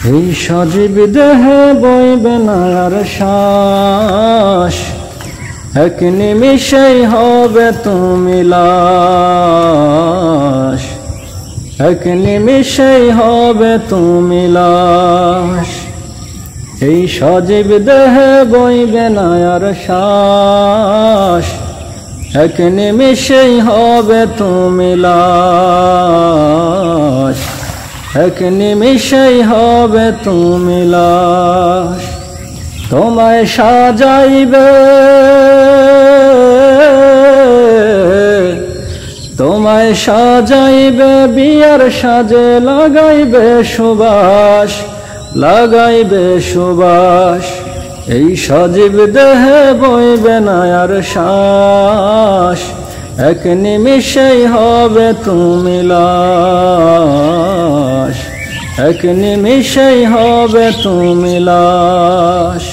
এই সজীব দেহে বইবে না আর শ্বাস, এক নিমিষেই হবে তুমি লাশ, এক নিমিষেই হবে তুমি লাশ। এই সজীব দেহে বইবে না আর শ্বাস, এক নিমিষেই হবে তুমি লাশ, এক নিমিষেই হবে তুমি লাশ। তোমায় সাজাইবে, তোমায় সাজাইবে বিয়ার সাজে, লাগাইবে সুবাস, লাগাইবে সুবাস। এই সজীব দেহে বইবে না আর শ্বাস, এক নিমিষেই হবে তুমি লাশ, এক নিমিষেই হবে তুমি লাশ।